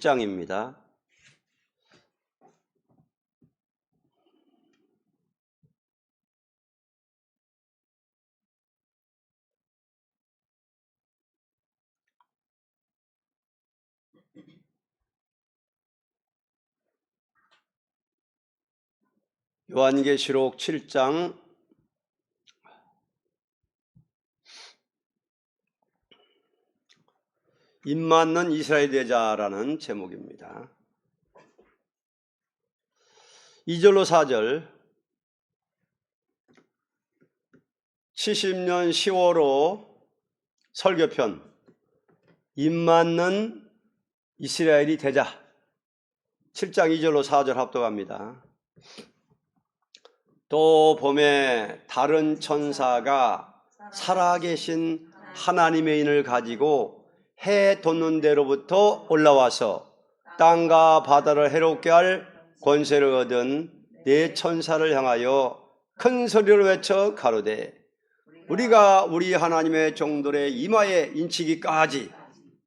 10장입니다. 요한계시록 7장 입맞는 이스라엘 대자라는 제목입니다. 2절로 4절 70년 10월호 설교편 입맞는 이스라엘이 되자 7장 2절로 4절 합독합니다. 또 봄에 다른 천사가 살아계신 하나님의 인을 가지고 해 돋는 데로부터 올라와서 땅과 바다를 해롭게 할 권세를 얻은 네 천사를 향하여 큰 소리로 외쳐 가로되 우리가 우리 하나님의 종들의 이마에 인치기까지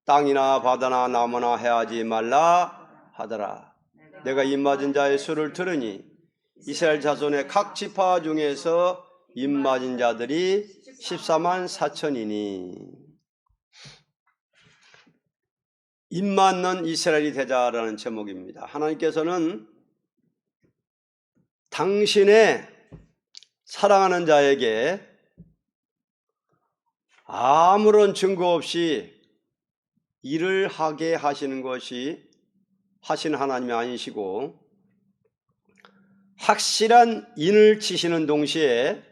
땅이나 바다나 나무나 해하지 말라 하더라. 내가 입맞은 자의 수를 들으니 이스라엘 자손의 각 지파 중에서 입맞은 자들이 14만 4천이니 입맞는 이스라엘이 되자라는 제목입니다. 하나님께서는 당신의 사랑하는 자에게 아무런 증거 없이 일을 하게 하시는 것이 하신 하나님이 아니시고 확실한 인을 치시는 동시에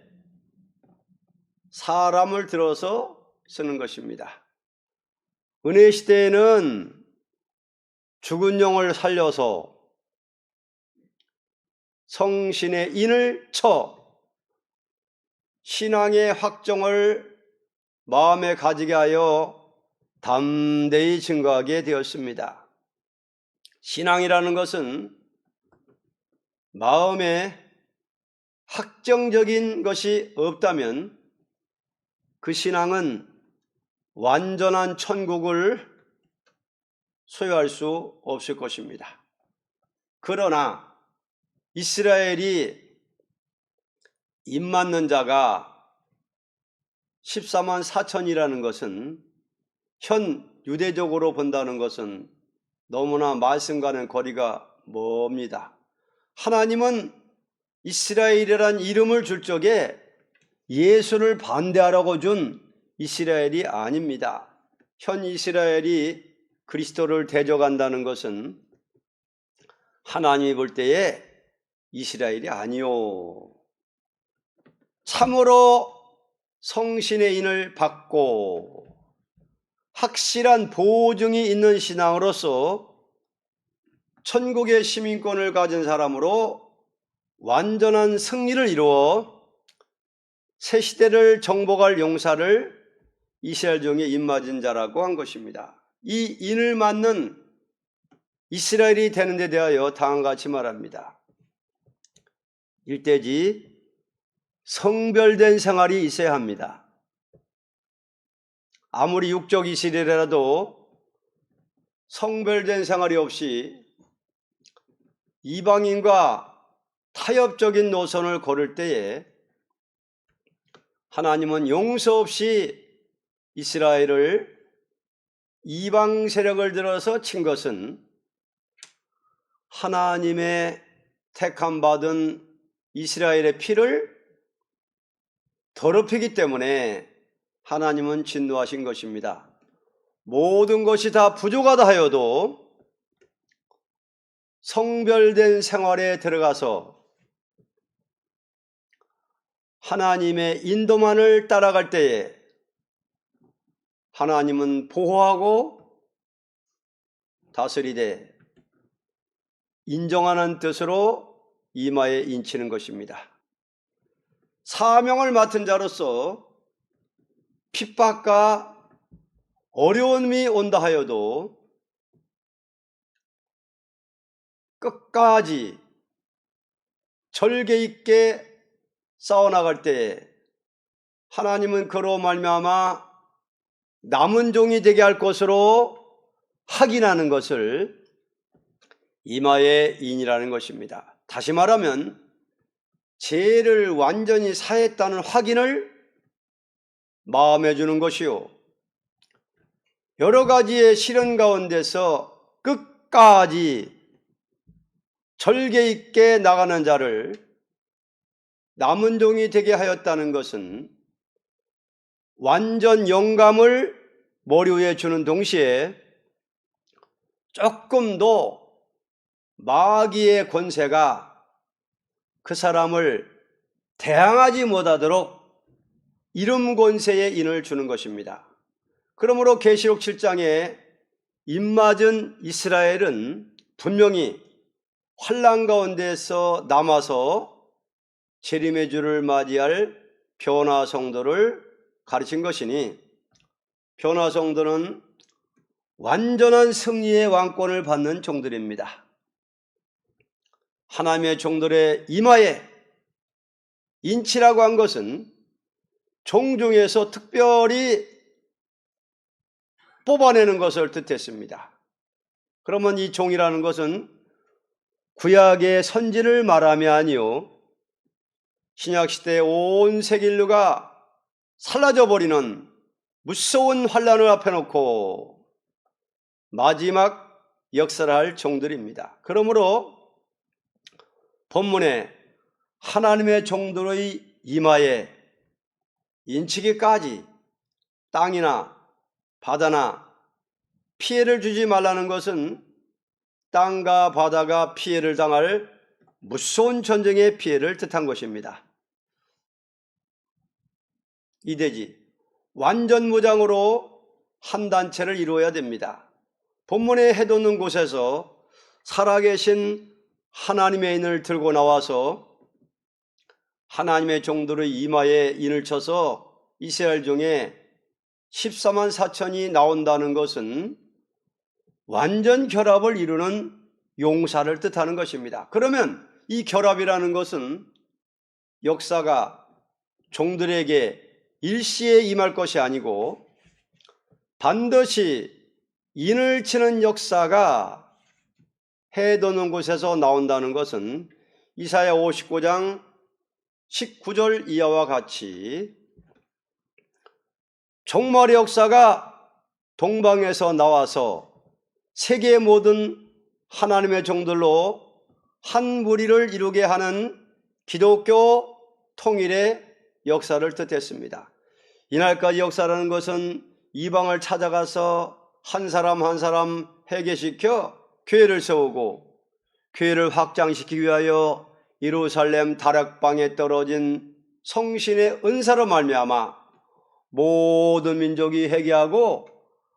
사람을 들어서 쓰는 것입니다. 은혜 시대에는 죽은 영을 살려서 성신의 인을 쳐 신앙의 확정을 마음에 가지게 하여 담대히 증거하게 되었습니다. 신앙이라는 것은 마음에 확정적인 것이 없다면 그 신앙은 완전한 천국을 소유할 수 없을 것입니다. 그러나 이스라엘이 입맞는 자가 14만 4천이라는 것은 현 유대적으로 본다는 것은 너무나 말씀과는 거리가 멉니다. 하나님은 이스라엘이란 이름을 줄 적에 예수를 반대하라고 준 이스라엘이 아닙니다. 현 이스라엘이 그리스도를 대적한다는 것은 하나님이 볼 때에 이스라엘이 아니요 참으로 성신의 인을 받고 확실한 보증이 있는 신앙으로서 천국의 시민권을 가진 사람으로 완전한 승리를 이루어 새 시대를 정복할 용사를 이스라엘 중에 입맞은 자라고 한 것입니다. 이 인을 맞는 이스라엘이 되는 데 대하여 다음과 같이 말합니다. 일대지 성별된 생활이 있어야 합니다. 아무리 육적 이스라엘이라도 성별된 생활이 없이 이방인과 타협적인 노선을 걸을 때에 하나님은 용서 없이 이스라엘을 이방 세력을 들어서 친 것은 하나님의 택함 받은 이스라엘의 피를 더럽히기 때문에 하나님은 진노하신 것입니다. 모든 것이 다 부족하다 하여도 성별된 생활에 들어가서 하나님의 인도만을 따라갈 때에 하나님은 보호하고 다스리되 인정하는 뜻으로 이마에 인치는 것입니다. 사명을 맡은 자로서 핍박과 어려움이 온다 하여도 끝까지 절개 있게 싸워나갈 때 하나님은 그로 말미암아 남은 종이 되게 할 것으로 확인하는 것을 이마의 인이라는 것입니다. 다시 말하면 죄를 완전히 사했다는 확인을 마음에 주는 것이요, 여러 가지의 시련 가운데서 끝까지 절개 있게 나가는 자를 남은 종이 되게 하였다는 것은 완전 영감을 머리 위에 주는 동시에 조금 더 마귀의 권세가 그 사람을 대항하지 못하도록 이름 권세의 인을 주는 것입니다. 그러므로 계시록 7장에 입맞은 이스라엘은 분명히 환난 가운데서 남아서 재림의 주를 맞이할 변화 성도를 가르친 것이니, 변화 성도는 완전한 승리의 왕권을 받는 종들입니다. 하나님의 종들의 이마에 인치라고 한 것은 종 중에서 특별히 뽑아내는 것을 뜻했습니다. 그러면 이 종이라는 것은 구약의 선지를 말함이 아니요, 신약시대의 온 세계인류가 사라져 버리는 무서운 환난을 앞에 놓고 마지막 역사를 할 종들입니다. 그러므로 본문에 하나님의 종들의 이마에 인치기까지 땅이나 바다나 피해를 주지 말라는 것은 땅과 바다가 피해를 당할 무서운 전쟁의 피해를 뜻한 것입니다. 이대지 완전 무장으로 한 단체를 이루어야 됩니다. 본문에 해돋는 곳에서 살아계신 하나님의 인을 들고 나와서 하나님의 종들의 이마에 인을 쳐서 이스라엘 중에 14만 4천이 나온다는 것은 완전 결합을 이루는 용사를 뜻하는 것입니다. 그러면 이 결합이라는 것은 역사가 종들에게 일시에 임할 것이 아니고 반드시 인을 치는 역사가 해돋는 곳에서 나온다는 것은 이사야 59장 19절 이하와 같이 종말의 역사가 동방에서 나와서 세계의 모든 하나님의 종들로 한 무리를 이루게 하는 기독교 통일의 역사를 뜻했습니다. 이날까지 역사라는 것은 이방을 찾아가서 한 사람 한 사람 회개시켜 교회를 세우고 교회를 확장시키기 위하여 예루살렘 다락방에 떨어진 성신의 은사로 말미암아 모든 민족이 회개하고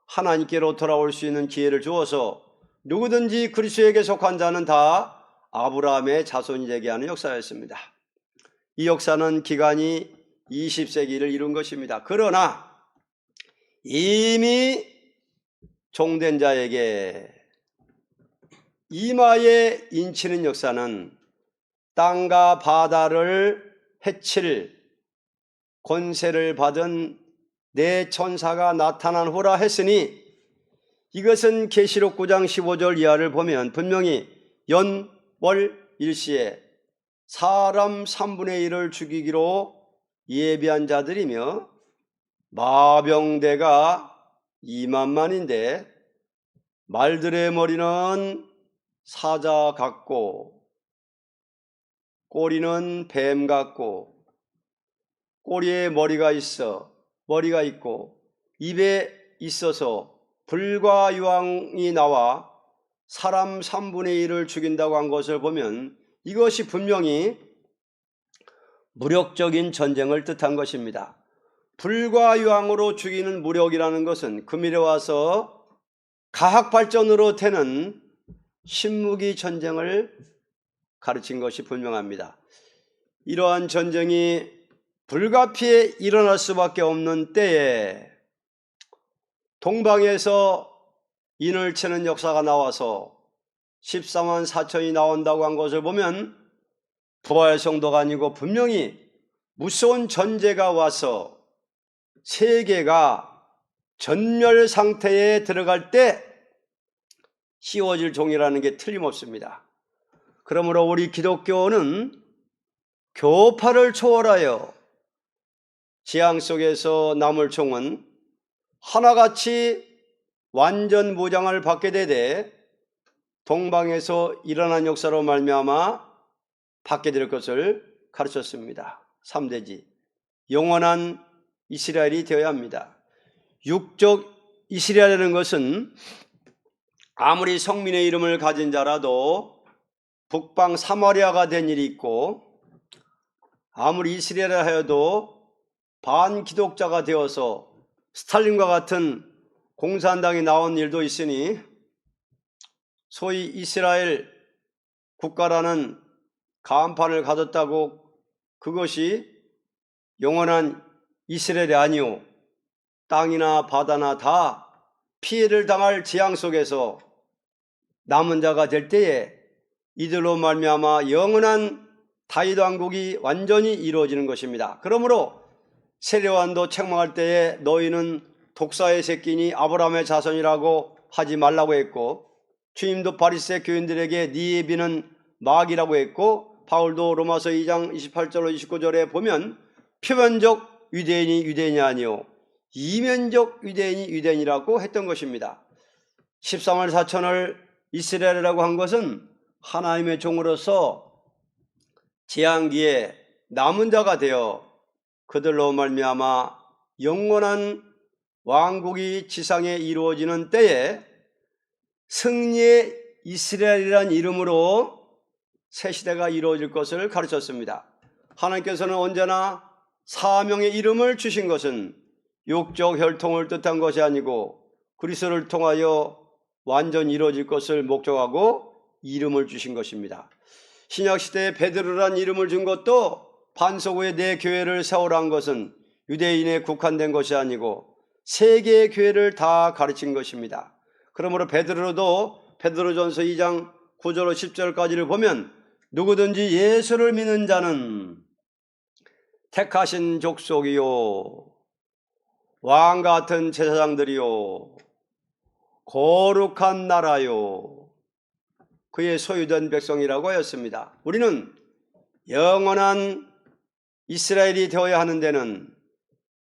하나님께로 돌아올 수 있는 기회를 주어서 누구든지 그리스도에게 속한 자는 다 아브라함의 자손이 되게 하는 역사였습니다. 이 역사는 기간이 20세기를 이룬 것입니다. 그러나 이미 종된 자에게 이마에 인치는 역사는 땅과 바다를 해칠 권세를 받은 내 천사가 나타난 후라 했으니, 이것은 계시록 9장 15절 이하를 보면 분명히 연, 월, 일시에 사람 3분의 1을 죽이기로 예비한 자들이며 마병대가 2만만인데 말들의 머리는 사자 같고 꼬리는 뱀 같고 꼬리에 머리가 있고 입에 있어서 불과 유황이 나와 사람 3분의 1을 죽인다고 한 것을 보면 이것이 분명히 무력적인 전쟁을 뜻한 것입니다. 불과 유황으로 죽이는 무력이라는 것은 금일에 와서 가학 발전으로 되는 신무기 전쟁을 가르친 것이 분명합니다. 이러한 전쟁이 불가피에 일어날 수밖에 없는 때에 동방에서 인을 치는 역사가 나와서 14만 4천이 나온다고 한 것을 보면 부활 성도가 아니고 분명히 무서운 전제가 와서 세계가 전멸 상태에 들어갈 때 씌워질 종이라는 게 틀림없습니다. 그러므로 우리 기독교는 교파를 초월하여 재앙 속에서 남을 종은 하나같이 완전 무장을 받게 되되 동방에서 일어난 역사로 말미암아 받게 될 것을 가르쳤습니다. 3대지 영원한 이스라엘이 되어야 합니다. 육적 이스라엘이라는 것은 아무리 성민의 이름을 가진 자라도 북방 사마리아가 된 일이 있고 아무리 이스라엘을 하여도 반기독자가 되어서 스탈린과 같은 공산당이 나온 일도 있으니 소위 이스라엘 국가라는 간판을 가졌다고 그것이 영원한 이스라엘이 아니오 땅이나 바다나 다 피해를 당할 재앙 속에서 남은 자가 될 때에 이들로 말미암아 영원한 다윗 왕국이 완전히 이루어지는 것입니다. 그러므로 세례요한도 책망할 때에 너희는 독사의 새끼니 아브라함의 자손이라고 하지 말라고 했고 주님도 바리새 교인들에게 네 예비는 마귀라고 했고 바울도 로마서 2장 28절로 29절에 보면 표면적 유대인이 유대인이 아니요 이면적 유대인이 유대인이라고 했던 것입니다. 13월 4천을 이스라엘이라고 한 것은 하나님의 종으로서 재앙기에 남은 자가 되어 그들로 말미암아 영원한 왕국이 지상에 이루어지는 때에 승리의 이스라엘이란 이름으로 새 시대가 이루어질 것을 가르쳤습니다. 하나님께서는 언제나 사명의 이름을 주신 것은 육적 혈통을 뜻한 것이 아니고 그리스도를 통하여 완전 이루어질 것을 목적하고 이름을 주신 것입니다. 신약시대에 베드로란 이름을 준 것도 반석 위에 내 교회를 세우라는 것은 유대인에 국한된 것이 아니고 세계의 교회를 다 가르친 것입니다. 그러므로 베드로도 베드로전서 2장 9절로 10절까지를 보면 누구든지 예수를 믿는 자는 택하신 족속이요 왕 같은 제사장들이요 거룩한 나라요 그의 소유된 백성이라고 하였습니다. 우리는 영원한 이스라엘이 되어야 하는 데는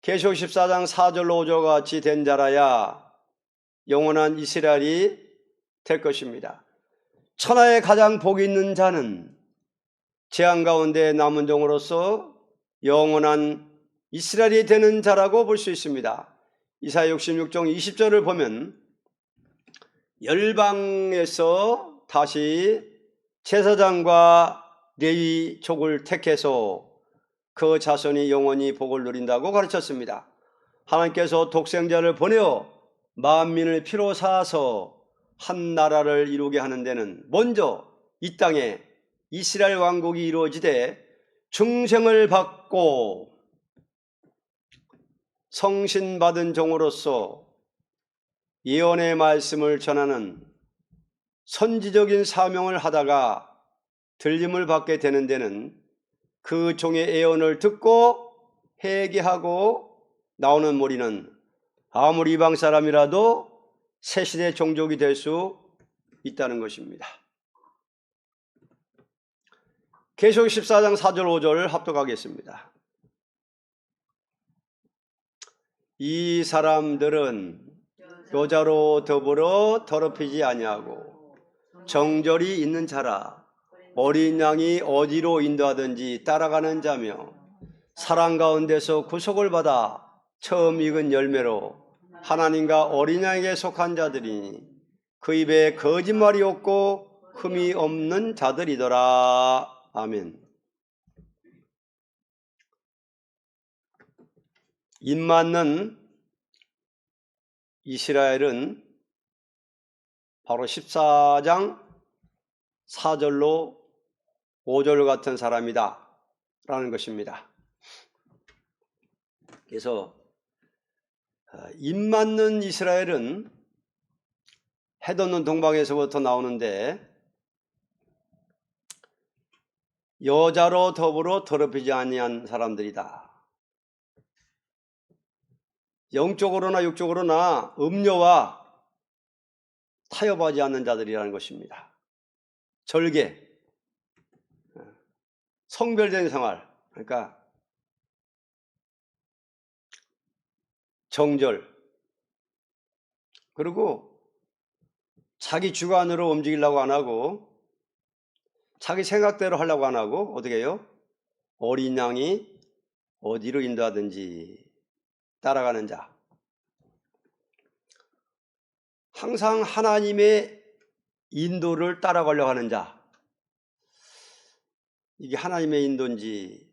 계시록 14장 4절로 5절과 같이 된 자라야 영원한 이스라엘이 될 것입니다. 천하에 가장 복이 있는 자는 재앙 가운데 남은 종으로서 영원한 이스라엘이 되는 자라고 볼 수 있습니다. 이사야 66장 20절을 보면 열방에서 다시 제사장과 레위족을 택해서 그 자손이 영원히 복을 누린다고 가르쳤습니다. 하나님께서 독생자를 보내어 만민을 피로 사서 한 나라를 이루게 하는 데는 먼저 이 땅에 이스라엘 왕국이 이루어지되 중생을 받고 성신받은 종으로서 예언의 말씀을 전하는 선지적인 사명을 하다가 들림을 받게 되는 데는 그 종의 예언을 듣고 회개하고 나오는 무리는 아무리 이방 사람이라도 새시대 종족이 될 수 있다는 것입니다. 계시록 14장 4절 5절을 합독하겠습니다. 이 사람들은 여자로 더불어 더럽히지 아니하고 정절이 있는 자라 어린 양이 어디로 인도하든지 따라가는 자며 사랑 가운데서 구속을 받아 처음 익은 열매로 하나님과 어린 양에게 속한 자들이니 그 입에 거짓말이 없고 흠이 없는 자들이더라. 아멘. 입 맞는 이스라엘은 바로 14장 4절로 5절 같은 사람이다 라는 것입니다. 그래서 입 맞는 이스라엘은 해돋는 동방에서부터 나오는데 여자로 더불어 더럽히지 아니한 사람들이다. 영적으로나 육적으로나 음료와 타협하지 않는 자들이라는 것입니다. 절개, 성별된 생활, 그러니까 정절, 그리고 자기 주관으로 움직이려고 안 하고 자기 생각대로 하려고 안 하고 어떻게 해요? 어린 양이 어디로 인도하든지 따라가는 자. 항상 하나님의 인도를 따라가려고 하는 자. 이게 하나님의 인도인지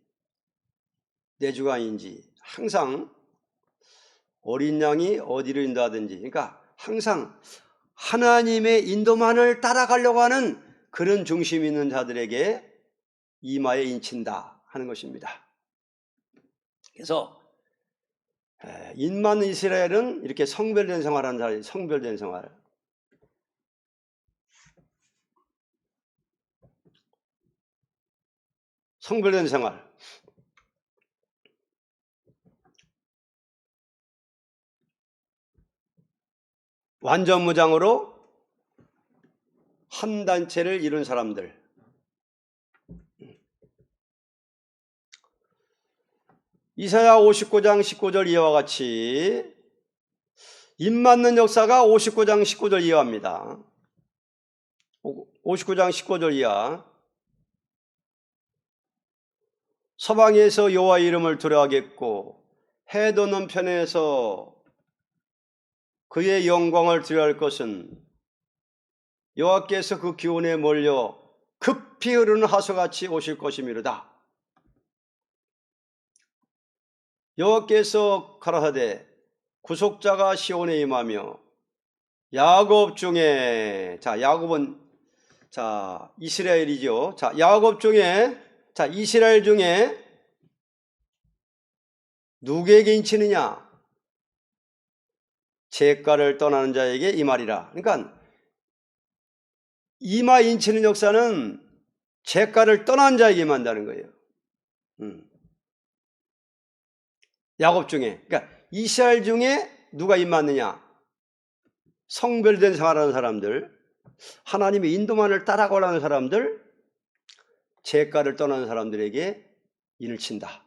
내 주관인지 항상 어린 양이 어디로 인도하든지, 그러니까 항상 하나님의 인도만을 따라가려고 하는 그런 중심 있는 자들에게 이마에 인친다 하는 것입니다. 그래서 인 많은 이스라엘은 이렇게 성별된 생활하는 자들이 성별된 생활. 성별된 생활. 완전 무장으로 한 단체를 이룬 사람들. 이사야 59장 19절 이하와 같이 입맞는 역사가 59장 19절 이하입니다. 59장 19절 이하. 서방에서 여호와의 이름을 두려워하겠고 해 돋는 편에서 그의 영광을 두려워할 것은 여호와께서 그 기운에 몰려 급히 흐르는 하수같이 오실 것이미로다. 여호와께서 가라사대 구속자가 시온에 임하며 야곱 중에, 자 야곱은 자 이스라엘이죠. 자 야곱 중에, 자 이스라엘 중에 누구에게 인치느냐? 제가를 떠나는 자에게 임하리라. 그러니까 이마 인치는 역사는 제가를 떠난 자에게 임한다는 거예요. 야곱 중에, 그러니까 이스라엘 중에 누가 임맞느냐? 성별된 생활하는 사람들, 하나님의 인도만을 따라가려는 사람들, 제가를 떠나는 사람들에게 인을 친다.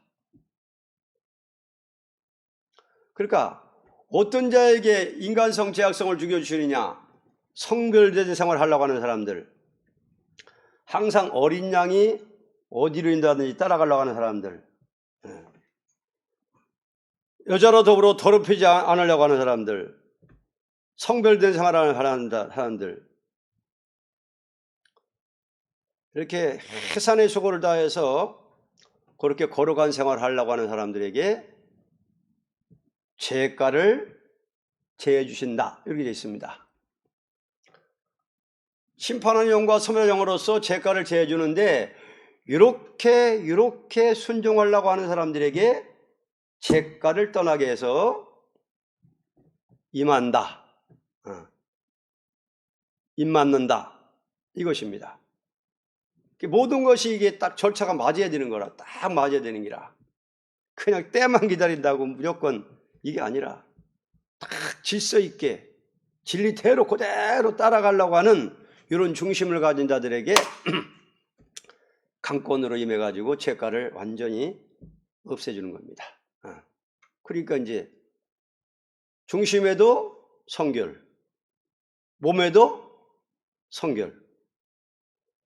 그러니까 어떤 자에게 인간성 제약성을 죽여주시느냐? 성별된 생활을 하려고 하는 사람들, 항상 어린 양이 어디로 인도하든지 따라가려고 하는 사람들, 여자로 더불어 더럽히지 않으려고 하는 사람들, 성별된 생활을 하는 사람들, 이렇게 해산의 수고를 다해서 그렇게 거룩한 생활을 하려고 하는 사람들에게 제가를 제해 주신다, 이렇게 되어 있습니다. 심판하는 영과 섬의 영으로서 제가를 제해 주는데 이렇게 순종하려고 하는 사람들에게 제가를 떠나게 해서 임한다, 임맞는다, 이것입니다. 모든 것이 이게 딱 절차가 맞아야 되는 거라, 딱 맞아야 되는 기라. 그냥 때만 기다린다고 무조건 이게 아니라 딱 질서 있게 진리대로 그대로 따라가려고 하는 이런 중심을 가진 자들에게 강권으로 임해가지고 제가를 완전히 없애주는 겁니다. 그러니까 이제 중심에도 성결, 몸에도 성결,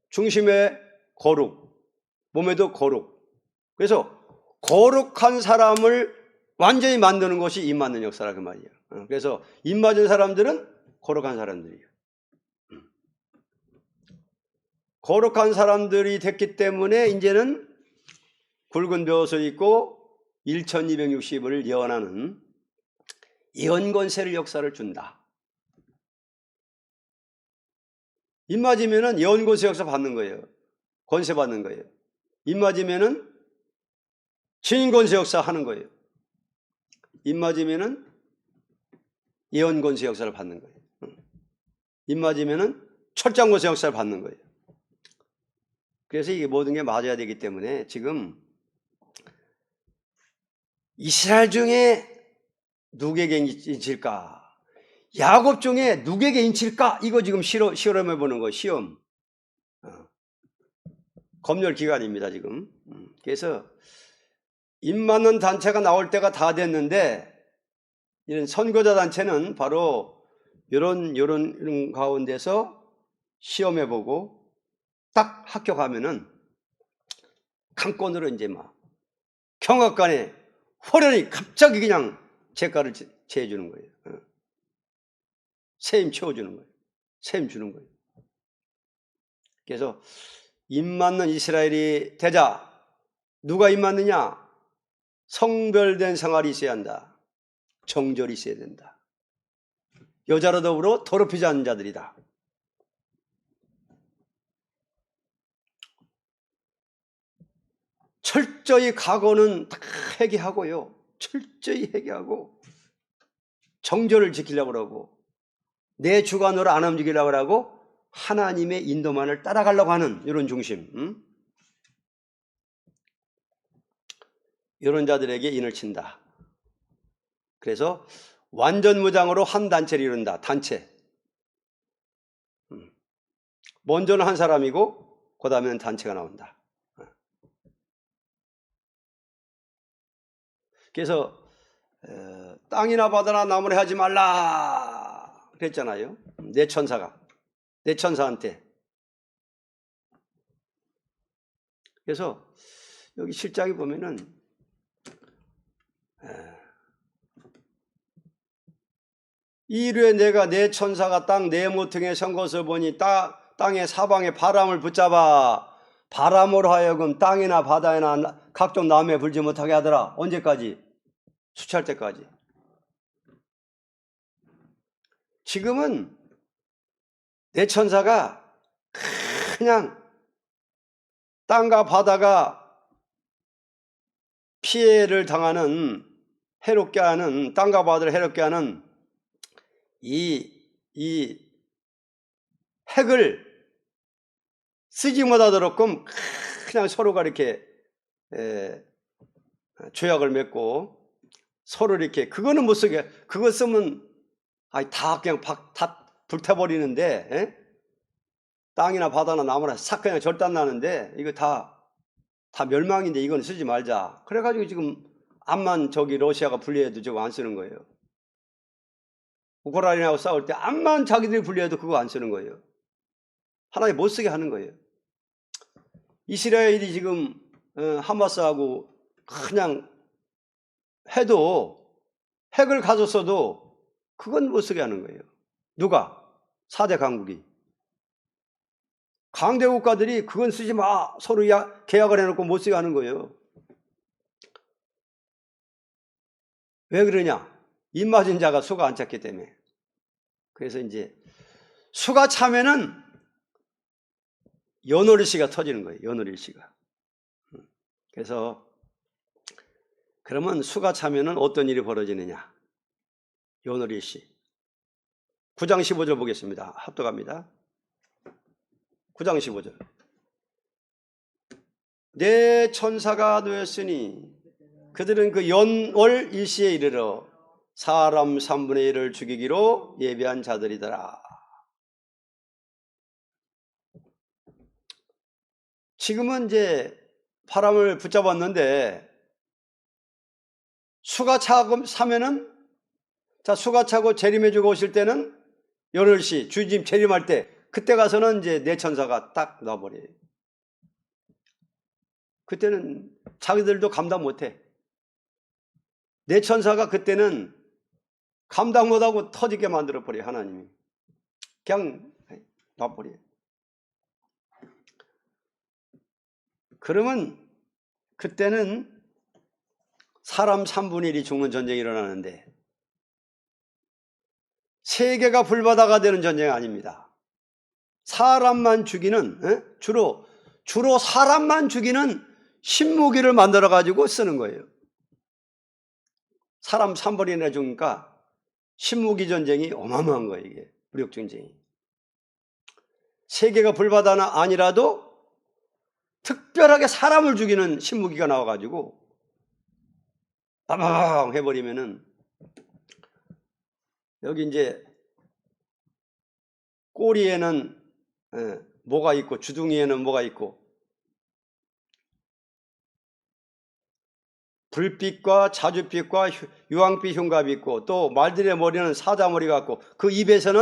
중심에 거룩, 몸에도 거룩. 그래서 거룩한 사람을 완전히 만드는 것이 입맞는 역사라 그 말이에요. 그래서 입맞은 사람들은 거룩한 사람들이에요. 거룩한 사람들이 됐기 때문에 이제는 굵은 벼옷을 입고 1260을 예언하는 예언권세를 역사를 준다. 입맞으면은 예언권세 역사 받는 거예요. 권세 받는 거예요. 입맞으면은 증인권세 역사 하는 거예요. 입맞으면은 예언권세 역사를 받는 거예요. 입맞으면은 철장권세 역사를 받는 거예요. 그래서 이게 모든 게 맞아야 되기 때문에 지금 이스라엘 중에 누구에게 인칠까? 야곱 중에 누구에게 인칠까? 이거 지금 실험해 보는 거, 시험. 검열 기간입니다, 지금. 그래서 입 맞는 단체가 나올 때가 다 됐는데, 이런 선거자 단체는 바로 이런 가운데서 시험해 보고 딱 합격하면은 강권으로 이제 막 경악간에 호련히 갑자기 그냥 제가를 제해주는 거예요. 세임 채워주는 거예요. 세임 주는 거예요. 그래서 입 맞는 이스라엘이 되자 누가 입 맞느냐? 성별된 생활이 있어야 한다. 정절이 있어야 된다. 여자로 더불어 더럽히지 않는 자들이다. 철저히 각오는 다 회개하고요. 철저히 회개하고 정절을 지키려고 그러고 내 주관으로 안 움직이려고 하고 하나님의 인도만을 따라가려고 하는 이런 중심. 이런 자들에게 인을 친다. 그래서 완전 무장으로 한 단체를 이룬다. 단체. 먼저는 한 사람이고 그 다음에는 단체가 나온다. 그래서 땅이나 바다나 나무나 하지 말라 그랬잖아요. 내 천사가. 내 천사한테. 그래서 여기 실장에 보면은 이르에 내가 내 천사가 땅 네 모퉁이에 선 것을 보니 땅의 사방에 바람을 붙잡아 바람으로 하여금 땅이나 바다에나 각종 나무에 불지 못하게 하더라. 언제까지? 수치할 때까지. 지금은 내 천사가 그냥 땅과 바다가 피해를 당하는, 해롭게 하는, 땅과 바다를 해롭게 하는 이 핵을 쓰지 못하도록끔 그냥 서로가 이렇게 조약을 맺고 서로 이렇게, 그거는 못 쓰게, 그거 쓰면 다 그냥 다 불태버리는데, 땅이나 바다나 나무나 싹 그냥 절단 나는데 이거 다 멸망인데 이건 쓰지 말자. 그래가지고 지금 암만 저기 러시아가 분리해도 저거 안 쓰는 거예요. 우크라이나하고 싸울 때 암만 자기들이 분리해도 그거 안 쓰는 거예요. 하나님 못 쓰게 하는 거예요. 이스라엘이 지금 하마스하고 그냥 해도, 핵을 가졌어도 그건 못 쓰게 하는 거예요. 누가? 4대 강국이. 강대 국가들이 그건 쓰지 마, 서로 계약을 해놓고 못 쓰게 하는 거예요. 왜 그러냐? 입 맞은 자가 수가 안 찼기 때문에. 그래서 이제 수가 차면은 연월일시가 터지는 거예요. 연월일시가. 그래서 그러면 수가 차면은 어떤 일이 벌어지느냐? 연월일시. 9장 15절 보겠습니다. 합독합니다. 9장 15절. 내 천사가 놓였으니 그들은 그 연월 일시에 이르러 사람 3분의 1을 죽이기로 예비한 자들이더라. 지금은 이제 바람을 붙잡았는데 수가 차면은, 자, 수가 차고 재림해주고 오실 때는 연월시 주님 재림할 때, 그때 가서는 이제 내 천사가 딱 놔버려요. 그때는 자기들도 감당 못해. 내 천사가 그때는 감당 못하고 터지게 만들어버려요. 하나님이 그냥 놔버려요. 그러면 그때는 사람 3분의 1이 죽는 전쟁이 일어나는데, 세계가 불바다가 되는 전쟁이 아닙니다. 사람만 죽이는, 주로 사람만 죽이는 신무기를 만들어 가지고 쓰는 거예요. 사람 3분의 1이나 죽으니까 신무기 전쟁이 어마어마한 거예요. 이게 무력 전쟁이. 세계가 불바다는 아니라도 특별하게 사람을 죽이는 신무기가 나와가지고 빠방 해버리면은, 여기 이제 꼬리에는 뭐가 있고 주둥이에는 뭐가 있고 불빛과 자줏빛과 유황빛 흉갑이 있고 또 말들의 머리는 사자머리 같고 그 입에서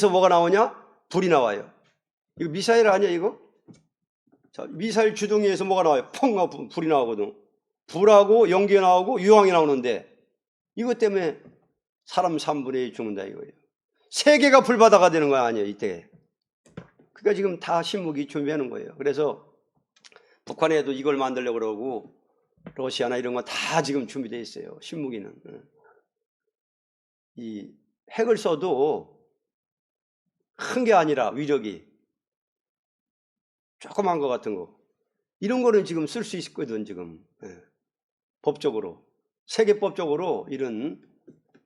뭐가 나오냐? 불이 나와요. 이거 미사일 아니야 이거? 자, 미사일 주둥이에서 뭐가 나와요? 펑 하고 불이 나오거든. 불하고 연기가 나오고 유황이 나오는데 이것 때문에 사람 3분의 1 죽는다 이거예요. 세계가 불바다가 되는 거 아니에요 이때. 그러니까 지금 다 신무기 준비하는 거예요. 그래서 북한에도 이걸 만들려고 그러고 러시아나 이런 거 다 지금 준비되어 있어요. 신무기는. 이 핵을 써도 큰 게 아니라 위력이 조그만 거 같은 거 이런 거는 지금 쓸 수 있거든 지금. 법적으로 세계법적으로 이런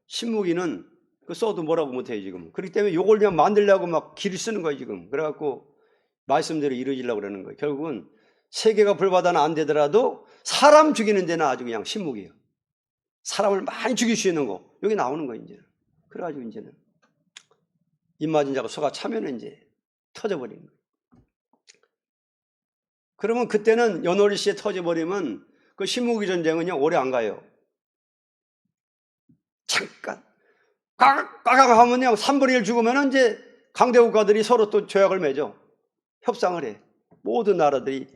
신무기는 그 써도 뭐라고 못해요 지금. 그렇기 때문에 요걸 그냥 만들려고 막 길을 쓰는 거예요 지금. 그래갖고 말씀대로 이루어지려고 그러는 거예요. 결국은 세계가 불바다는 안 되더라도 사람 죽이는 데는 아주 그냥 신무기예요. 사람을 많이 죽일 수 있는 거 여기 나오는 거예요 이제는. 그래가지고 이제는 입 맞은 자가 소가 차면은 이제 터져버리는 거예요. 그러면 그때는 연월시에 터져버리면 그 신무기 전쟁은요 오래 안 가요. 잠깐 꽉 하면요 3분의 1 죽으면 이제 강대국가들이 서로 또 조약을 맺어 협상을 해. 모든 나라들이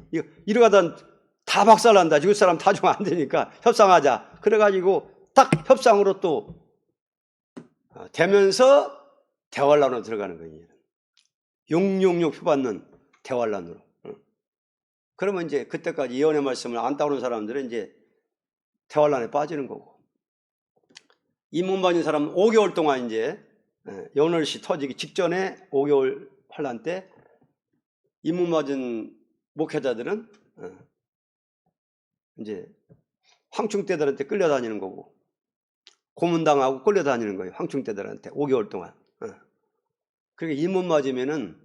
이러가다 다 박살난다. 죽을 사람 다 죽으면 안 되니까 협상하자. 그래가지고 딱 협상으로 또 되면서 대환란으로 들어가는 거예요. 666 표받는 대환란으로. 그러면 이제 그때까지 예언의 말씀을 안 따르는 사람들은 이제 대환란에 빠지는 거고. 입문 받은 사람은 5개월 동안 이제 연월시 터지기 직전에 5개월 환란 때 입문 맞은 목회자들은 이제 황충대들한테 끌려다니는 거고 고문당하고 끌려다니는 거예요. 황충대들한테 5개월 동안. 그러니까 입문 맞으면은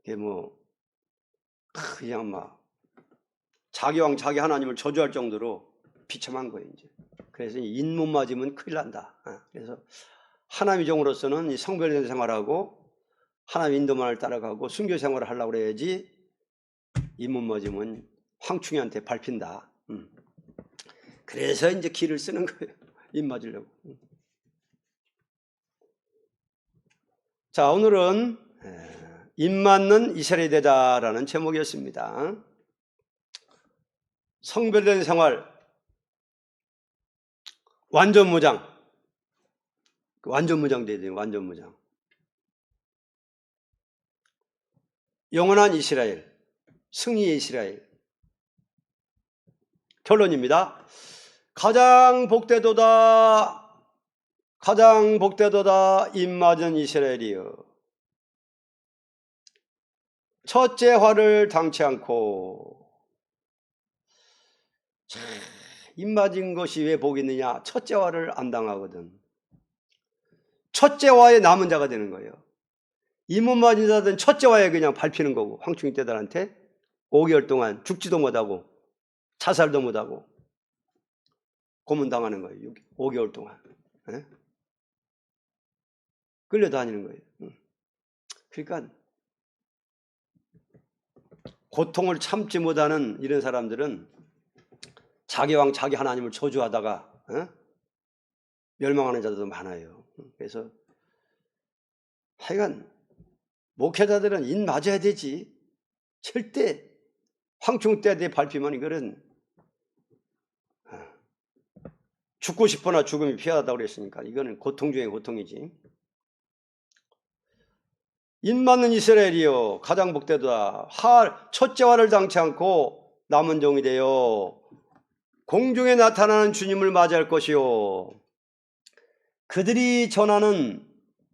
이게 뭐 그냥 막 자기 왕 자기 하나님을 저주할 정도로 비참한 거예요. 이제 그래서 입문 맞으면 큰일 난다. 그래서 하나님의 종으로서는 이 성별된 생활하고 하나님 인도만을 따라가고 순교 생활을 하려고 그래야지 입문 맞으면 황충이한테 밟힌다. 그래서 이제 길을 쓰는 거예요. 입 맞으려고. 자, 오늘은 입 맞는 이스라엘이 되자라는 제목이었습니다. 성별된 생활, 완전 무장. 완전 무장 돼야 돼요. 완전 무장. 영원한 이스라엘, 승리의 이스라엘. 결론입니다. 가장 복되도다 입 맞은 이스라엘이여. 첫째 화를 당치 않고. 입 맞은 것이 왜 복이 있느냐? 첫째 화를 안 당하거든. 첫째 화에 남은 자가 되는 거예요. 입문 맞은 자들은 첫째 화에 그냥 밟히는 거고 황충이 떼들한테 5개월 동안 죽지도 못하고 자살도 못하고 고문당하는 거예요. 5개월 동안. 끌려다니는 거예요. 그러니까 고통을 참지 못하는 이런 사람들은 자기 왕 자기 하나님을 저주하다가 멸망하는 자들도 많아요. 그래서 하여간 목회자들은 인 맞아야 되지. 절대 황충 때에 밟히면 이거는 죽고 싶으나 죽음이 피하다고 그랬으니까 이거는 고통 중에 고통이지. 인 맞는 이스라엘이여 가장 복되도다. 첫째 화를 당치 않고 남은 종이 되어 공중에 나타나는 주님을 맞이할 것이요. 그들이 전하는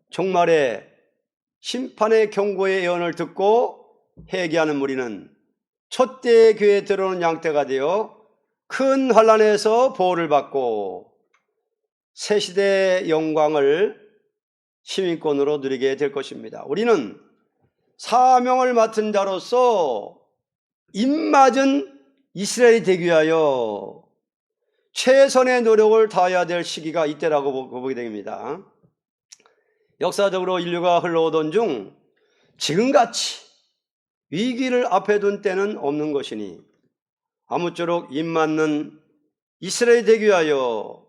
종말의 심판의 경고의 예언을 듣고 회개하는 무리는 첫대 교회에 들어오는 양떼가 되어 큰 환난에서 보호를 받고 새 시대의 영광을 시민권으로 누리게 될 것입니다. 우리는 사명을 맡은 자로서 입맞은 이스라엘이 되기 위하여 최선의 노력을 다해야 될 시기가 이때라고 보게 됩니다. 역사적으로 인류가 흘러오던 중 지금같이 위기를 앞에 둔 때는 없는 것이니 아무쪼록 입맞는 이스라엘이 되기 위하여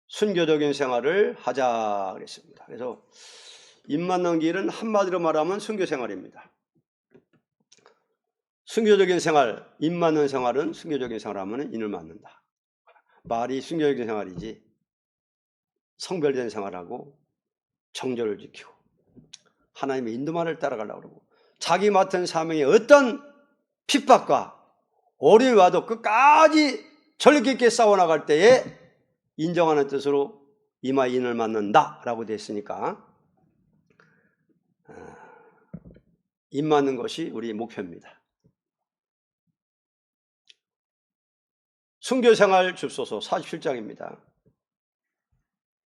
순교적인 생활을 하자 그랬습니다. 그래서 입맞는 길은 한마디로 말하면 순교 생활입니다. 순교적인 생활, 입맞는 생활은 순교적인 생활하면 인을 맞는다. 말이 순교적인 생활이지 성별된 생활하고 정절을 지키고 하나님의 인도만을 따라가려고 그러고 자기 맡은 사명에 어떤 핍박과 어려움이 와도 끝까지 전력 있게 싸워나갈 때에 인정하는 뜻으로 이마 인을 맞는다 라고 되어 있으니까 인 맞는 것이 우리 목표입니다. 순교생활 줍소서 47장입니다.